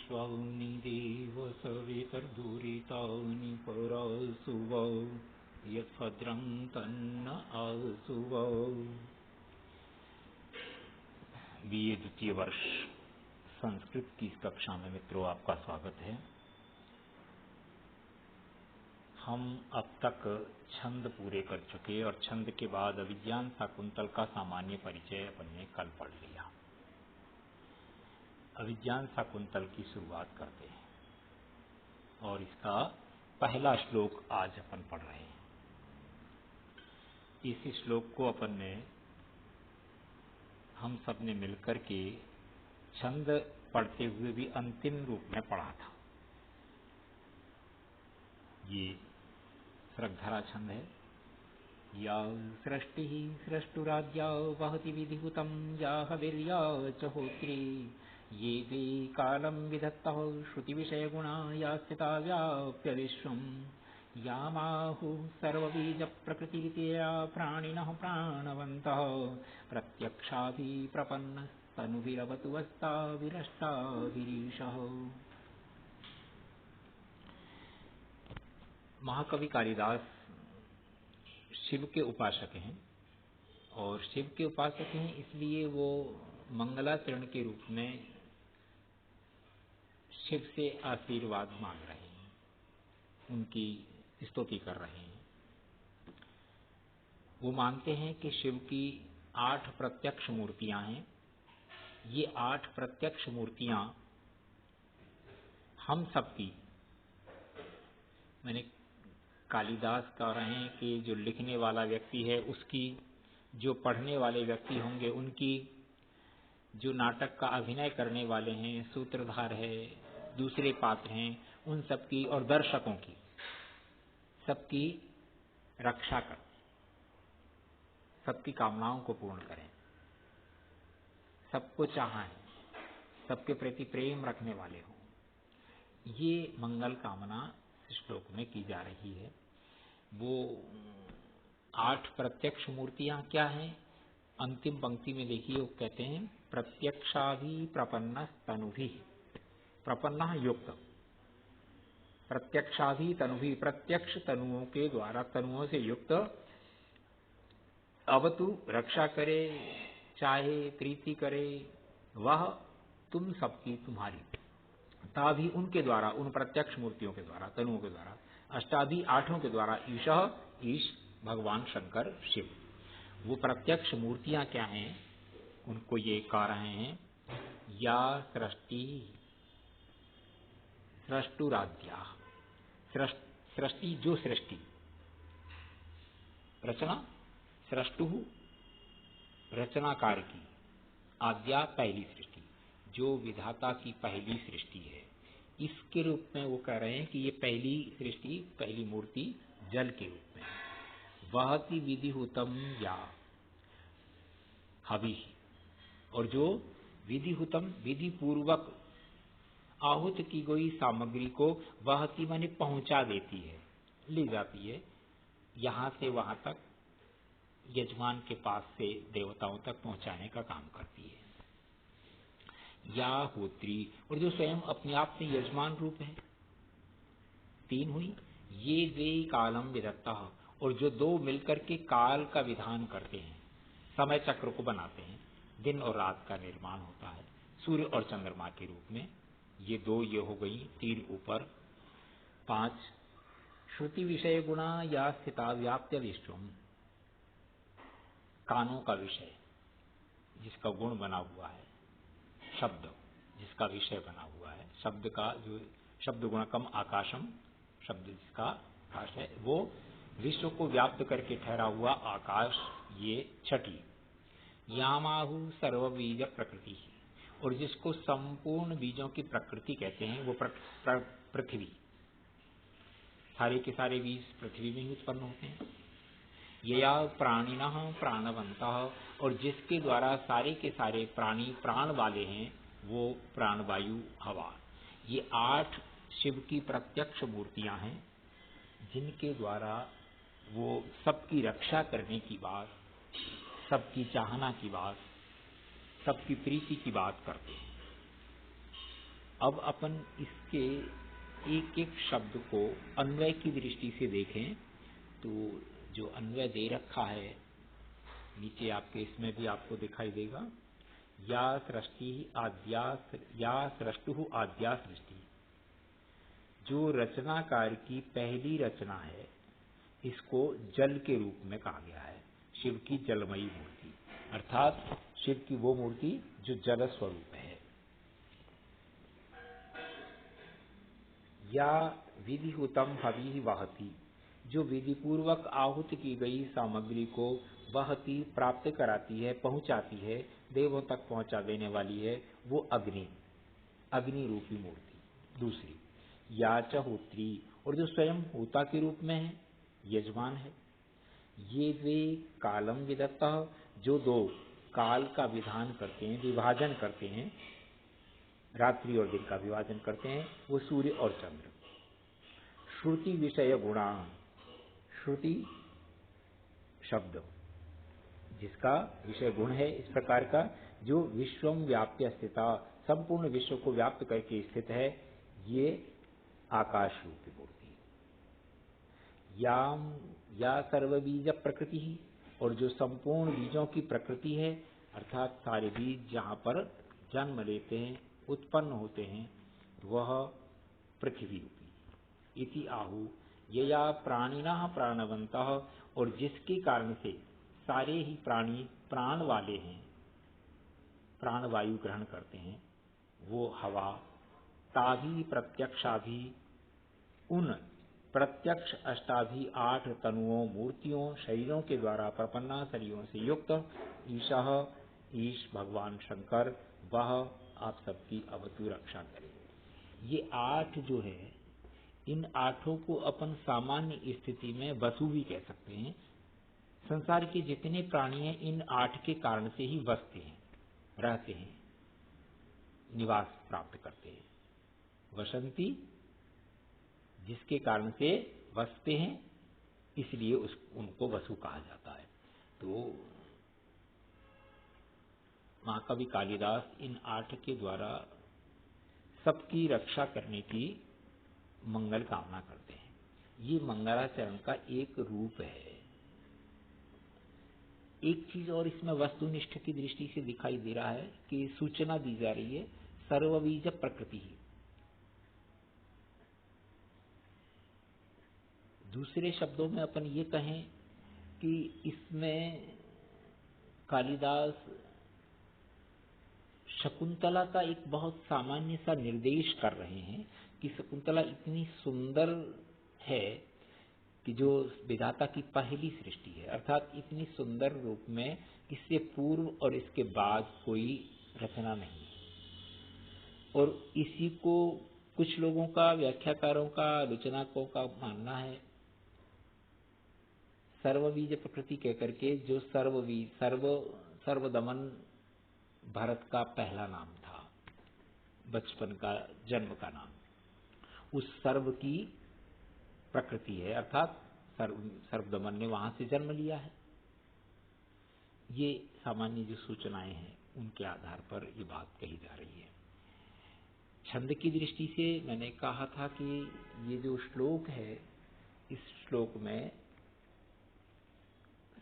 विश्वानि देव सवितर्दुरितानि परासुव यद्भद्रं तन्न आसुव। बीए द्वितीय वर्ष संस्कृत की इस कक्षा में मित्रों आपका स्वागत है। हम अब तक छंद पूरे कर चुके और छंद के बाद अभिज्ञान शाकुंतल का सामान्य परिचय अपन ने कल पढ़ लिया। अभिज्ञान शाकुंतल की शुरुआत करते हैं और इसका पहला श्लोक आज अपन पढ़ रहे हैं। इस श्लोक को अपन ने हम सब ने मिलकर के छंद पढ़ते हुए भी अंतिम रूप में पढ़ा था। ये सृगधरा छंद है। या सृष्टि सृष्टुराद्या वहति विधिहुतं या हविर्या च होत्री ये वे कालं विधत्तः श्रुतिविषयगुणा या स्थिता व्याप्य विश्वं यामाहुः सर्वबीजप्रकृतिरित्या प्राणिनः प्राणवन्तः प्रत्यक्षाभिप्रपन्नस्तनुभिरवतु वस्ताभिरष्टाभिरीशः। महाकवि कालिदास शिव के उपासक हैं और शिव के उपासक हैं इसलिए वो मंगलाचरण के रूप में शिव से आशीर्वाद मांग रहे हैं, उनकी स्तुति कर रहे हैं। वो मानते हैं कि शिव की 8 प्रत्यक्ष मूर्तियां हैं। ये 8 प्रत्यक्ष मूर्तियां हम सबकी, मैंने कालिदास कह रहे हैं कि जो लिखने वाला व्यक्ति है उसकी, जो पढ़ने वाले व्यक्ति होंगे उनकी, जो नाटक का अभिनय करने वाले हैं, सूत्रधार है, दूसरे पात्र हैं, उन सबकी और दर्शकों की सबकी रक्षा कर, सबकी कामनाओं को पूर्ण करें, सबको चाहें, सबके प्रति प्रेम रखने वाले हों। ये मंगल कामना श्लोक में की जा रही है। वो 8 प्रत्यक्ष मूर्तियां क्या हैं? अंतिम पंक्ति में देखिए, वो कहते हैं प्रत्यक्षाभि प्रपन्न तनुभि, प्रपन्न युक्त, प्रत्यक्षाभि तनुभि, प्रत्यक्ष तनुओं के द्वारा, तनुओं से युक्त, अवतु रक्षा करे, चाहे प्रीति करे, वह तुम सबकी तुम्हारी, ताभी उनके द्वारा, उन प्रत्यक्ष मूर्तियों के द्वारा, तनुओं के द्वारा, अष्टाभि 8 के द्वारा, ईशः ईश भगवान शंकर शिव। वो प्रत्यक्ष मूर्तियां क्या हैं उनको ये कह रहे हैं। या सृष्टि सृष्टुराद्या, सृष्टि जो सृष्टि, रचना, सृष्टु रचनाकार की, आद्या पहली सृष्टि, जो विधाता की पहली सृष्टि है, इसके रूप में वो कह रहे हैं कि ये पहली सृष्टि, पहली मूर्ति जल के रूप में, वहति विधिहुतम या हवि, और जो विधिहुतम विधि पूर्वक आहुत की गई सामग्री को वहति माने पहुंचा देती है, ले जाती है, यहां से वहां तक, यजमान के पास से देवताओं तक पहुंचाने का काम करती है। या होत्री, और जो स्वयं अपने आप में यजमान रूप है। 3 हुई। ये वे कालम विधत्ता, और जो 2 मिलकर के काल का विधान करते हैं, समय चक्र को बनाते हैं, दिन और रात का निर्माण होता है सूर्य और चंद्रमा के रूप में। ये 2 ये हो गई, 3 ऊपर। 5 श्रुति विषय गुणा या स्थिता व्याप्य विश्वम, कानों का विषय जिसका गुण बना हुआ है, शब्द जिसका विषय बना हुआ है, शब्द का जो शब्द गुणकम आकाशम, शब्द जिसका आकाश है, वो विश्व को व्याप्त करके ठहरा हुआ आकाश, ये 6। यामाहु सर्व बीज प्रकृति, और जिसको संपूर्ण बीजों की प्रकृति कहते हैं, वो पृथ्वी, सारे के सारे बीज पृथ्वी में ही उत्पन्न होते हैं। यया प्राणिनः प्राणवन्तः, और जिसके द्वारा सारे के सारे प्राणी प्राण वाले हैं, वो प्राणवायु हवा। ये 8 शिव की प्रत्यक्ष मूर्तियां हैं जिनके द्वारा वो सबकी रक्षा करने की बात, सबकी चाहना की बात, सबकी प्रीति की बात करते हैं। अब अपन इसके एक एक शब्द को अन्वय की दृष्टि से देखें तो जो अन्वय दे रखा है नीचे आपके इसमें भी आपको दिखाई देगा, या सृष्टि आद्या, या सृष्टु आद्या सृष्टि, जो रचनाकार की पहली रचना है इसको जल के रूप में कहा गया है। शिव की जलमयी मूर्ति अर्थात शिव की वो मूर्ति जो जल स्वरूप है। या विधिहुतम हवि वहति, जो विधि पूर्वक आहुति की गई सामग्री को वहति प्राप्त कराती है, पहुंचाती है, देवों तक पहुंचा देने वाली है, वो अग्नि, अग्नि रूपी मूर्ति। दूसरी या च होत्री, और जो स्वयं होता के रूप में है, यजमान है। ये वे कालम विदत्तः, जो दो काल का विधान करते हैं, विभाजन करते हैं, रात्रि और दिन का विभाजन करते हैं, वो सूर्य और चंद्र। श्रुति विषय गुणा, श्रुति शब्द जिसका विषय गुण है इस प्रकार का, जो विश्वम व्याप्य स्थिता, संपूर्ण विश्व को व्याप्त करके स्थित है, ये आकाश रूपी मूर्ति। या सर्वबीज प्रकृति ही, और जो संपूर्ण बीजों की प्रकृति है, अर्थात सारे बीज जहाँ पर जन्म लेते हैं, उत्पन्न होते हैं, वह पृथ्वी रूपी। इति आहु यया प्राणिनः प्राणवन्तः, और जिसके कारण से सारे ही प्राणी प्राण वाले हैं, प्राण वायु ग्रहण करते हैं, वो हवा, ताभि प्रत्यक्षाभि, उन प्रत्यक्ष अष्टाभि 8 तनुओं, मूर्तियों, शरीरों के द्वारा प्रपन्ना शरीरों से युक्त ईशः, ईश भगवान शंकर, वह आप सबकी अवतु रक्षा करे। ये 8 जो है, इन 8 को अपन सामान्य स्थिति में वसु भी कह सकते हैं। संसार के जितने प्राणी हैं इन 8 के कारण से ही बसते हैं, रहते हैं, निवास प्राप्त करते हैं। वसंती, जिसके कारण से बसते हैं, इसलिए उनको वसु कहा जाता है। तो महाकवि कालिदास इन 8 के द्वारा सबकी रक्षा करने की मंगल कामना करते हैं। ये मंगलाचरण का एक रूप है। एक चीज और इसमें वस्तुनिष्ठ की दृष्टि से दिखाई दे रहा है कि सूचना दी जा रही है, सर्वबीज प्रकृति ही। दूसरे शब्दों में अपन ये कहें कि इसमें कालिदास शकुंतला का एक बहुत सामान्य सा निर्देश कर रहे हैं कि शकुंतला इतनी सुंदर है कि जो विधाता की पहली सृष्टि है, अर्थात इतनी सुंदर रूप में इससे पूर्व और इसके बाद कोई रचना नहीं। और इसी को कुछ लोगों का, व्याख्याकारों का, आलोचनाकों का मानना है सर्वबीज प्रकृति कहकर के, जो सर्वदमन भरत का पहला नाम था, बचपन का, जन्म का नाम, उस सर्व की प्रकृति है, अर्थात सर्वदमन ने वहां से जन्म लिया है। ये सामान्य जो सूचनाएं हैं उनके आधार पर ये बात कही जा रही है। छंद की दृष्टि से मैंने कहा था कि ये जो श्लोक है, इस श्लोक में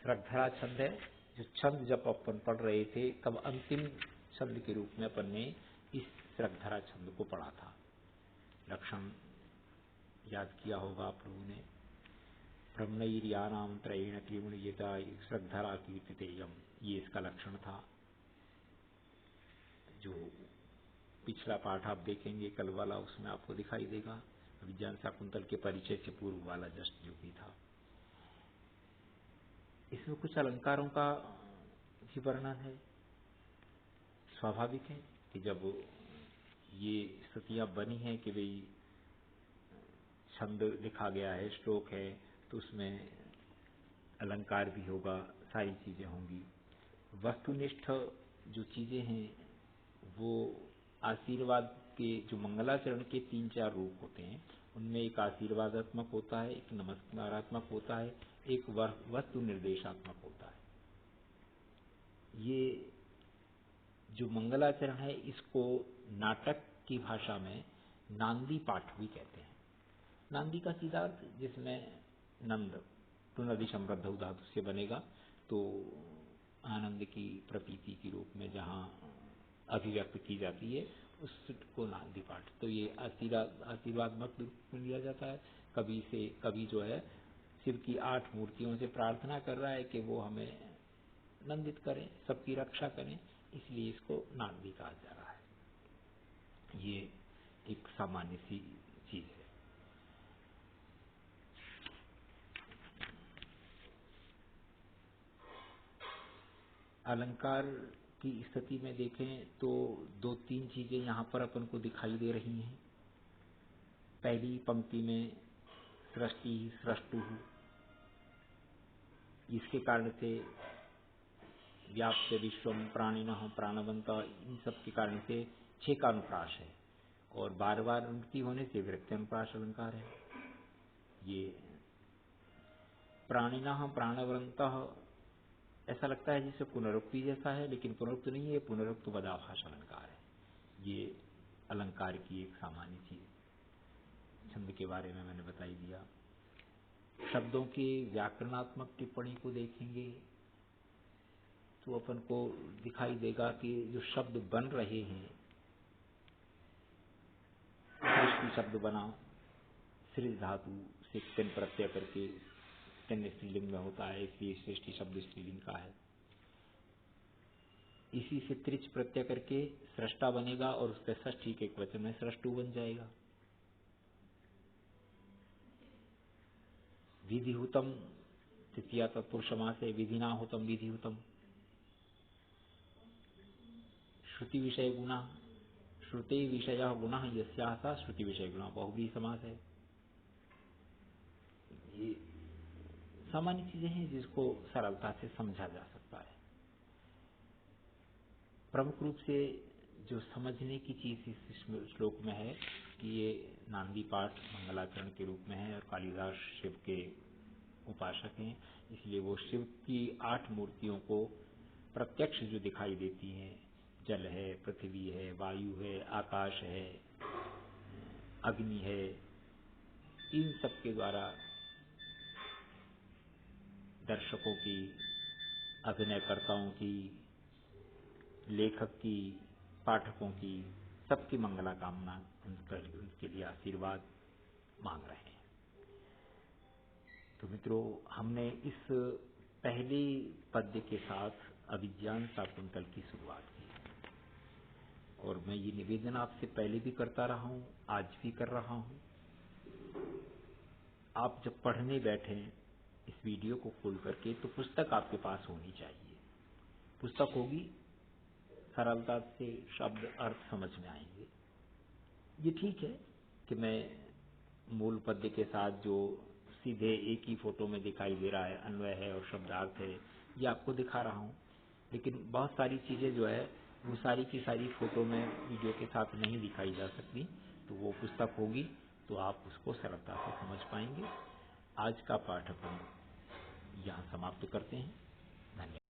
श्रद्धरा छंद है। जो छंद जब अपन पढ़ रहे थे तब अंतिम छंद के रूप में अपन ने इस श्रद्धरा छंद को पढ़ा था। लक्षण याद किया होगा आप लोगों ने। ब्रह्मैर्यानाम त्रयेण त्रिगुणयता श्रद्धरा कीर्तितेयम, ये इसका लक्षण था। जो पिछला पाठ आप देखेंगे कल वाला, उसमें आपको दिखाई देगा विज्ञान शाकुंतल के परिचय से पूर्व वाला जस्ट जो भी था। इसमें कुछ अलंकारों का भी वर्णन है। स्वाभाविक है कि जब ये स्थितियां बनी हैं कि भाई छंद लिखा गया है, श्लोक है, तो उसमें अलंकार भी होगा, सारी चीजें होंगी। वस्तुनिष्ठ जो चीजें हैं वो आशीर्वाद के, जो मंगलाचरण के 3-4 रूप होते हैं, उनमें एक आशीर्वादात्मक होता है, एक नमस्कारात्मक होता है, एक वस्तु निर्देशात्मक होता है। ये जो मंगलाचरण है इसको नाटक की भाषा में नांदी पाठ भी कहते हैं। नांदी का सीधा अर्थ जिसमें नंद पुनरदि समृद्ध धातु से बनेगा, तो आनंद की प्रतीति के रूप में जहाँ अभिव्यक्त की जाती है उसको नांदी पाठ। तो ये आशीर्वादमक रूप में लिया जाता है। कभी जो है शिव की 8 मूर्तियों से प्रार्थना कर रहा है कि वो हमें नंदित करें, सबकी रक्षा करें, इसलिए इसको नांदी कहा जा रहा है। ये एक सामान्य सी चीज है। अलंकार की स्थिति में देखें तो 2-3 चीजें यहाँ पर अपन को दिखाई दे रही हैं। पहली पंक्ति में सृष्टि सृष्टु, इसके कारण से व्याप्त विश्वम प्राणिनः प्राणवंत, इन सब के कारण से 6 का अनुप्रास है, और बार बार उनकी होने से वृत्त्यनुप्रास अलंकार है। ये प्राणिनः प्राणवंतः ऐसा लगता है जिसे पुनरुक्ति जैसा है, लेकिन पुनरुक्त नहीं है, पुनरुक्त बदाभास अलंकार है। ये अलंकार की एक सामान्य चीज। छंद के बारे में मैंने बताई दिया। शब्दों के व्याकरणात्मक टिप्पणी को देखेंगे तो अपन को दिखाई देगा कि जो शब्द बन रहे हैं, सृष्टि शब्द बना सृज धातु से तिन प्रत्यय करके, तिन स्त्रीलिंग में होता है, इसलिए सृष्टि शब्द स्त्रीलिंग का है। इसी से त्रिच प्रत्यय करके सृष्टा बनेगा और उसके षष्ठी के वचन में सृष्टु बन जाएगा। विधिहुतम तृतीया तत्पुरुष समास है, विधिना हुतम विधिहुतम। श्रुति विषय गुणा, श्रुते विषय गुण यस्याः सा श्रुति विषय गुण, बहुव्रीहि समास है। ये सामान्य चीजें हैं जिसको सरलता से समझा जा सकता है। प्रमुख रूप से जो समझने की चीज इस श्लोक में है कि ये नांदी पाठ मंगलाचरण के रूप में है और कालिदास शिव के उपासक हैं, इसलिए वो शिव की 8 मूर्तियों को प्रत्यक्ष जो दिखाई देती हैं, जल है, पृथ्वी है, वायु है, आकाश है, अग्नि है, इन सब के द्वारा दर्शकों की, अभिनयकर्ताओं की, लेखक की, पाठकों की, सबकी मंगला कामना उनके लिए आशीर्वाद मांग रहे हैं। तो मित्रों, हमने इस पहले पद्य के साथ अभिज्ञान शाकुंतल की शुरुआत की, और मैं ये निवेदन आपसे पहले भी करता रहा हूं, आज भी कर रहा हूं। आप जब पढ़ने बैठें इस वीडियो को खोल करके, तो पुस्तक आपके पास होनी चाहिए। पुस्तक होगी, सरलता से शब्द अर्थ समझ में आएंगे। ये ठीक है कि मैं मूल पद्य के साथ जो सीधे एक ही फोटो में दिखाई दे रहा है, अन्वय है और शब्दार्थ है, ये आपको दिखा रहा हूँ, लेकिन बहुत सारी चीजें जो है वो सारी की सारी फोटो में वीडियो के साथ नहीं दिखाई जा सकती। तो वो पुस्तक होगी तो आप उसको सरलता से समझ पाएंगे। आज का पाठ अपन यहाँ समाप्त करते हैं। धन्यवाद।